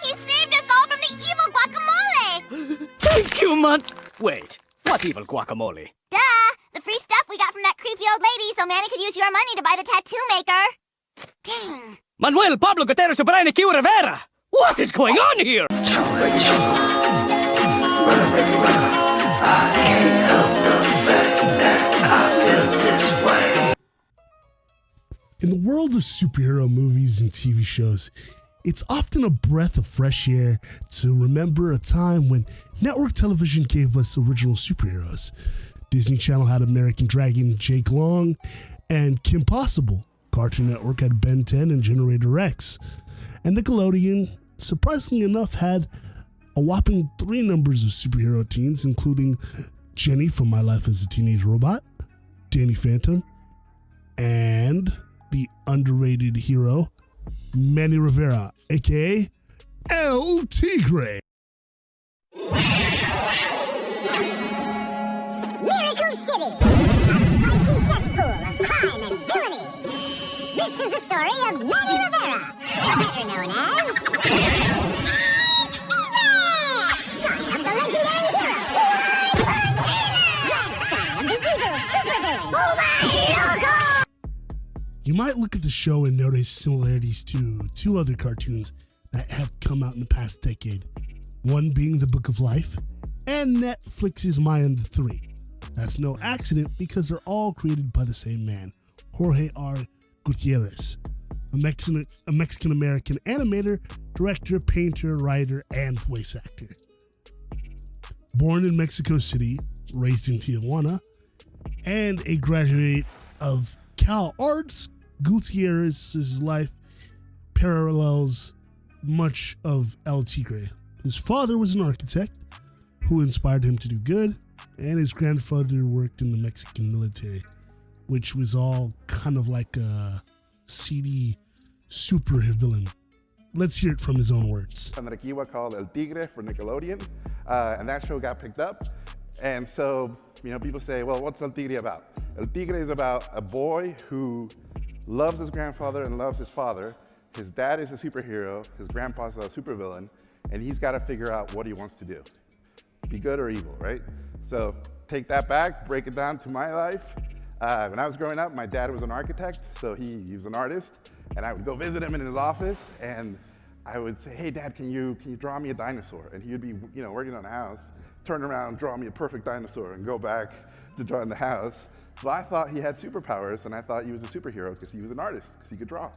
He saved us all from the evil guacamole! Thank you, man. Wait, what evil guacamole? Duh! The free stuff we got from that creepy old lady so Manny could use your money to buy the tattoo maker. Dang. Manuel Pablo Guterres Manny Rivera! What is going on here? In the world of superhero movies and TV shows, it's often a breath of fresh air to remember a time when network television gave us original superheroes. Disney Channel had American Dragon Jake Long and Kim Possible. Cartoon Network had Ben 10 and Generator X. And Nickelodeon, surprisingly enough, had a whopping 3 numbers of superhero teens, including Jenny from My Life as a Teenage Robot, Danny Phantom, and the underrated hero, Manny Rivera, aka El Tigre. Miracle City, a spicy cesspool of crime and villainy. This is the story of Manny Rivera, better known as Tigre, son of the legendary hero, grandson of the evil supervillain, Loco. You might look at the show and notice similarities to 2 other cartoons that have come out in the past decade. One being The Book of Life, and Netflix's My Under 3. That's no accident because they're all created by the same man, Jorge R. Gutierrez, a Mexican-American animator, director, painter, writer, and voice actor. Born in Mexico City, raised in Tijuana, and a graduate of Cal Arts, Gutierrez's life parallels much of El Tigre. His father was an architect who inspired him to do good, and his grandfather worked in the Mexican military, which was all kind of like a seedy super villain. Let's hear it from his own words. An Arequipa called El Tigre for Nickelodeon, and that show got picked up. And so, people say, well, what's El Tigre about? El Tigre is about a boy who loves his grandfather and loves his father. His dad is a superhero, his grandpa's a supervillain, and he's got to figure out what he wants to do. Be good or evil, right? So take that back, break it down to my life. When I was growing up, my dad was an architect, so he was an artist, and I would go visit him in his office, and I would say, hey, Dad, can you draw me a dinosaur? And he would be, working on a house, turn around, draw me a perfect dinosaur, and go back to drawing the house. So I thought he had superpowers, and I thought he was a superhero because he was an artist, because he could draw.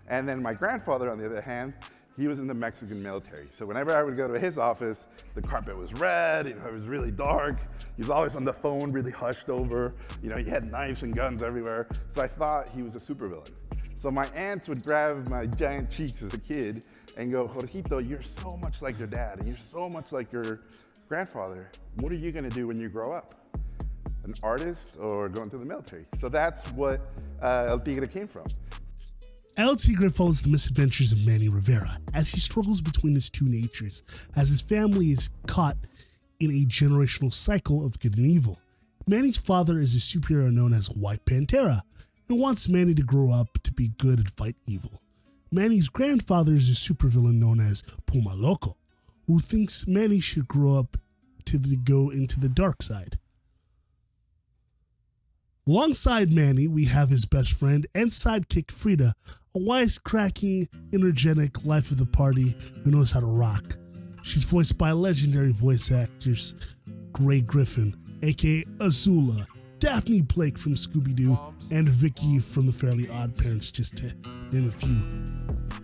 And then my grandfather, on the other hand, he was in the Mexican military. So whenever I would go to his office, the carpet was red, it was really dark. He was always on the phone, really hushed over. He had knives and guns everywhere. So I thought he was a supervillain. So my aunts would grab my giant cheeks as a kid and go, Jorgito, you're so much like your dad, and you're so much like your grandfather. What are you gonna do when you grow up? An artist or go into the military? So that's what El Tigre came from. El Tigre follows the misadventures of Manny Rivera as he struggles between his 2 natures, as his family is caught in a generational cycle of good and evil. Manny's father is a superhero known as White Pantera and wants Manny to grow up to be good and fight evil. Manny's grandfather is a supervillain known as Puma Loco, who thinks Manny should grow up to go into the dark side. Alongside Manny, we have his best friend and sidekick Frida, a wisecracking, energetic life of the party who knows how to rock. She's voiced by legendary voice actors Gray Griffin, aka Azula, Daphne Blake from Scooby-Doo, and Vicky from The Fairly Odd Parents, just to name a few.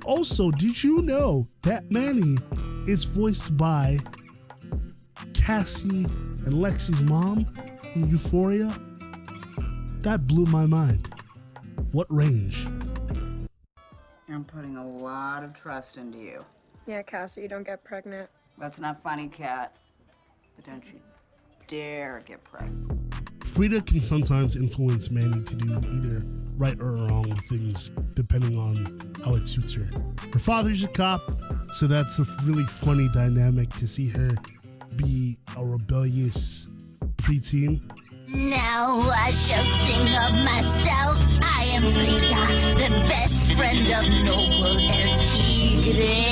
Also, did you know that Manny is voiced by Cassie and Lexi's mom in Euphoria? That blew my mind. What range? I'm putting a lot of trust into you. Yeah, Cassie, you don't get pregnant. That's not funny, Kat. But don't you dare get pregnant. Frida can sometimes influence Manny to do either right or wrong things, depending on how it suits her. Her father's a cop, so that's a really funny dynamic to see her be a rebellious preteen. Now I shall sing of myself. I am Frida, the best friend of noble El Tigre.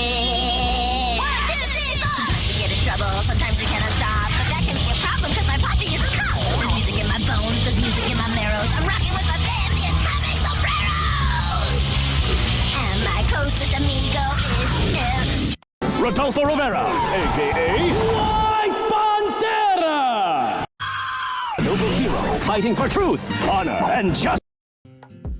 you cannot stop. But that can be a problem because my poppy is a cop. There's music in my bones, there's music in my marrows. I'm rocking with my band, the Atomic Sombreros. And my closest amigo is Rodolfo Rivera, a.k.a. White Pantera! Noble hero fighting for truth, honor, and justice.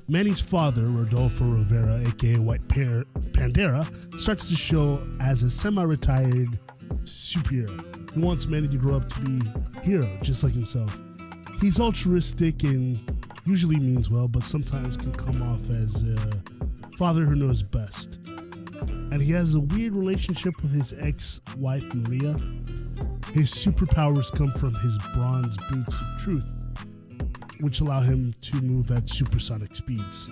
Manny's father, Rodolfo Rivera, aka White Pantera, starts the show as a semi-retired superhero. He wants Manny to grow up to be a hero, just like himself. He's altruistic and usually means well, but sometimes can come off as a father who knows best. And he has a weird relationship with his ex-wife, Maria. His superpowers come from his bronze boots of truth, which allow him to move at supersonic speeds.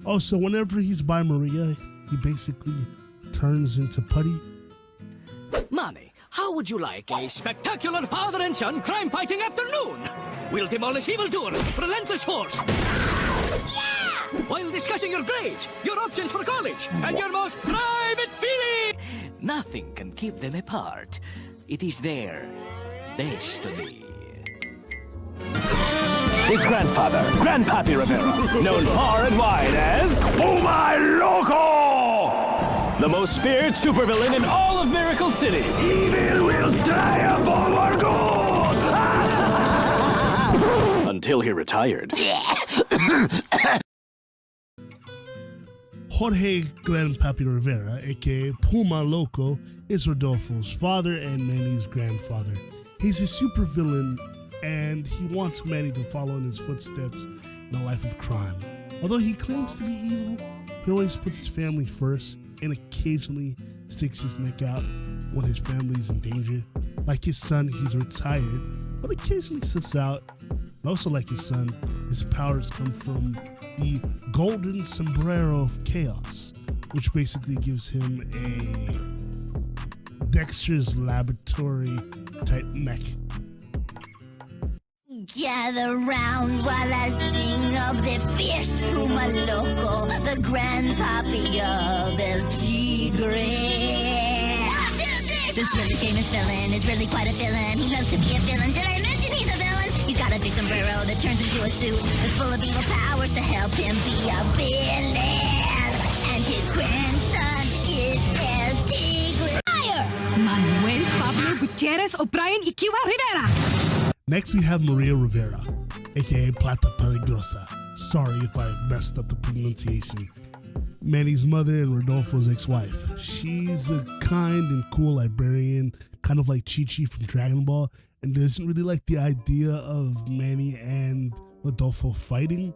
Also, whenever he's by Maria, he basically turns into putty. Manny, how would you like a spectacular father and son crime-fighting afternoon? We'll demolish evildoers with relentless force. Yeah! While discussing your grades, your options for college, and your most private feelings. Nothing can keep them apart. It is their destiny. His grandfather, Grandpappy Rivera, known far and wide as Oh My Loco! The most feared supervillain in all of Miracle City. Evil will triumph over good! Until he retired. Jorge Grandpappy Rivera, aka Puma Loco, is Rodolfo's father and Manny's grandfather. He's a supervillain, and he wants Manny to follow in his footsteps in a life of crime. Although he claims to be evil, he always puts his family first and occasionally sticks his neck out when his family is in danger. Like his son, he's retired, but occasionally slips out. And also like his son, his powers come from the golden sombrero of chaos, which basically gives him a Dexter's Laboratory type mech. Gather round while I sing of the fierce Puma Loco, the grandpappy of El Tigre. This really famous villain is really quite a villain. He loves to be a villain. Did I mention he's a villain? He's got a big sombrero that turns into a suit that's full of evil powers to help him be a villain. And his grandson is El Tigre. Fire! Manuel Pablo Gutierrez O'Brien Ikiwa Rivera. Next, we have Maria Rivera, aka Plata Peligrosa. Sorry if I messed up the pronunciation. Manny's mother and Rodolfo's ex-wife. She's a kind and cool librarian, kind of like Chi-Chi from Dragon Ball, and doesn't really like the idea of Manny and Rodolfo fighting.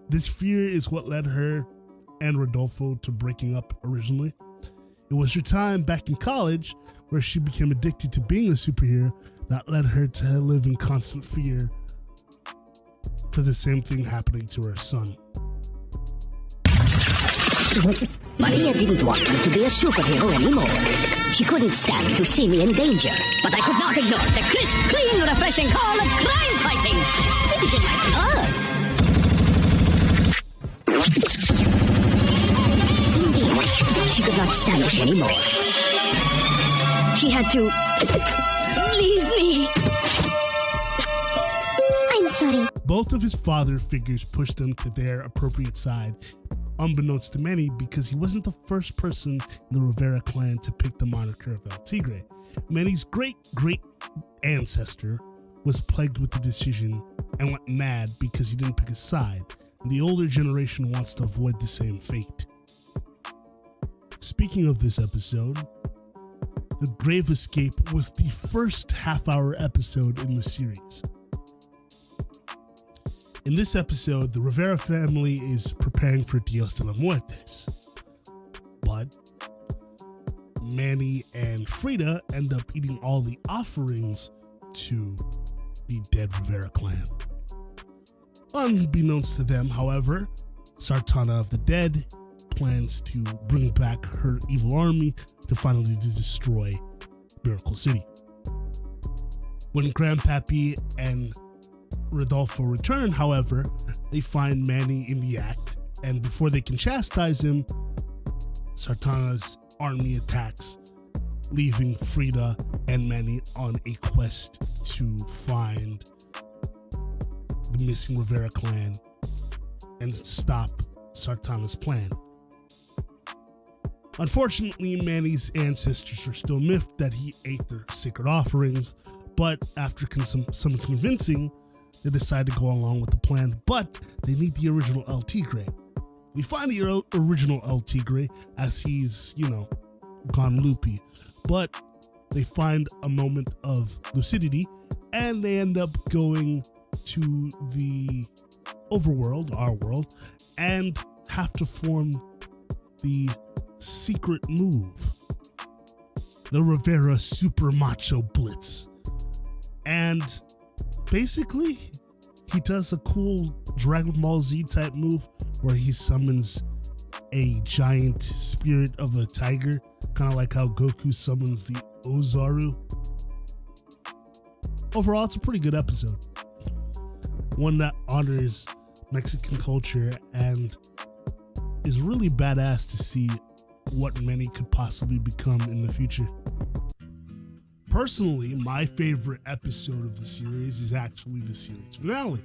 This fear is what led her and Rodolfo to breaking up originally. It was her time back in college where she became addicted to being a superhero that led her to live in constant fear for the same thing happening to her son. Maria didn't want me to be a superhero anymore. She couldn't stand to see me in danger. But I could not ignore the crisp, clean, refreshing call of crime fighting. It is in my blood. She could not stand it anymore. She had to leave me. I'm sorry. Both of his father figures pushed him to their appropriate side, unbeknownst to many, because he wasn't the first person in the Rivera clan to pick the moniker of El Tigre. Manny's great-great ancestor was plagued with the decision and went mad because he didn't pick a side, and the older generation wants to avoid the same fate. Speaking of this episode, The Grave Escape was the first half-hour episode in the series. In this episode, the Rivera family is preparing for Dios de la Muertes, but Manny and Frida end up eating all the offerings to the dead Rivera clan. Unbeknownst to them, however, Sartana of the Dead plans to bring back her evil army to finally destroy Miracle City. When Grandpappy and Rodolfo return, however, they find Manny in the act, and before they can chastise him, Sartana's army attacks, leaving Frida and Manny on a quest to find the missing Rivera clan and stop Sartana's plan. Unfortunately, Manny's ancestors are still miffed that he ate their sacred offerings, but after some convincing, they decide to go along with the plan, but they need the original El Tigre. We find the original El Tigre as he's, gone loopy, but they find a moment of lucidity and they end up going to the overworld, our world, and have to form the secret move, the Rivera Super Macho Blitz. And basically, he does a cool Dragon Ball Z type move where he summons a giant spirit of a tiger, kind of like how Goku summons the Ozaru. Overall, it's a pretty good episode. One that honors Mexican culture and is really badass to see what Manny could possibly become in the future. Personally, my favorite episode of the series is actually the series finale.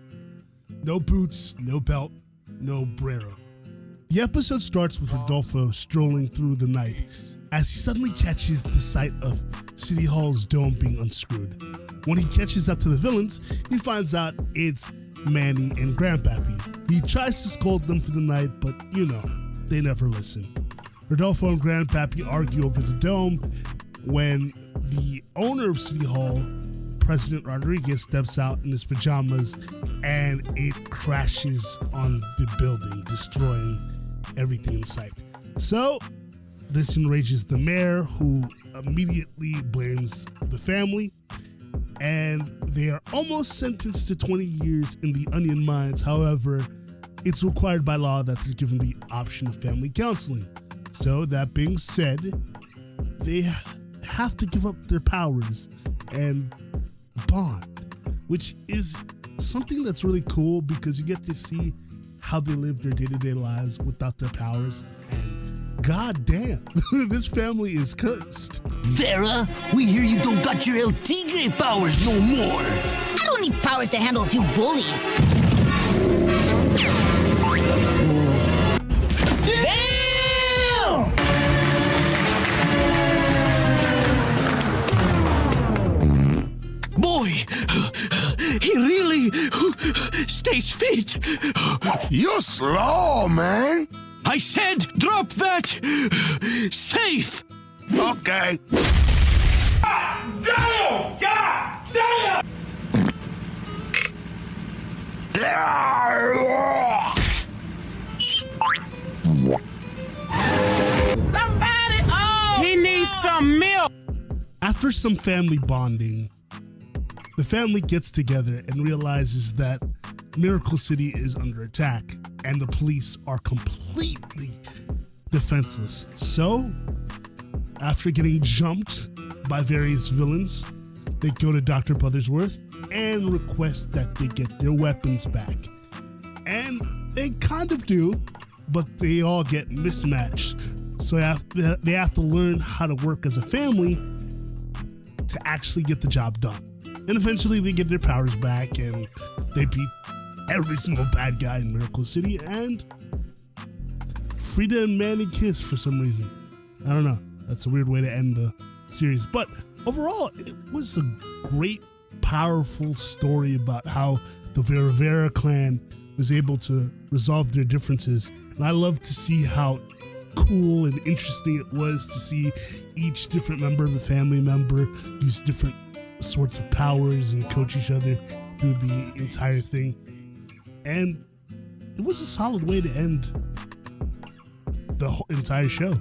No boots, no belt, no Brero. The episode starts with Rodolfo strolling through the night as he suddenly catches the sight of City Hall's dome being unscrewed. When he catches up to the villains, he finds out it's Manny and Grandpappy. He tries to scold them for the night, but they never listen. Rodolfo and Grandpappy argue over the dome when the owner of City Hall, President Rodriguez, steps out in his pajamas and it crashes on the building, destroying everything in sight. So this enrages the mayor, who immediately blames the family, and they are almost sentenced to 20 years in the Onion Mines. However, it's required by law that they're given the option of family counseling. So that being said, they have to give up their powers and bond, which is something that's really cool because you get to see how they live their day-to-day lives without their powers. And god damn, this family is cursed. Vera, we hear you don't got your El Tigre powers no more. I don't need powers to handle a few bullies. Boy, he really stays fit. You're slow, man. I said drop that safe. Okay. Damn! God damn! Somebody, he needs some milk. After some family bonding, the family gets together and realizes that Miracle City is under attack and the police are completely defenseless. So, after getting jumped by various villains, they go to Dr. Buttersworth and request that they get their weapons back. And they kind of do, but they all get mismatched. So they have to learn how to work as a family to actually get the job done. And eventually they get their powers back and they beat every single bad guy in Miracle City, and Frida and Manny kiss for some reason. I don't know. That's a weird way to end the series. But overall, it was a great, powerful story about how the Rivera clan was able to resolve their differences. And I love to see how cool and interesting it was to see each different member of the family member use different sorts of powers and coach each other through the entire thing. And it was a solid way to end the whole entire show.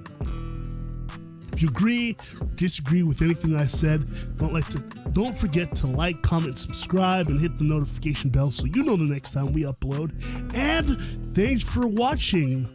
If you agree or disagree with anything I said, don't forget to like, comment, subscribe, and hit the notification bell so you know the next time we upload. And thanks for watching.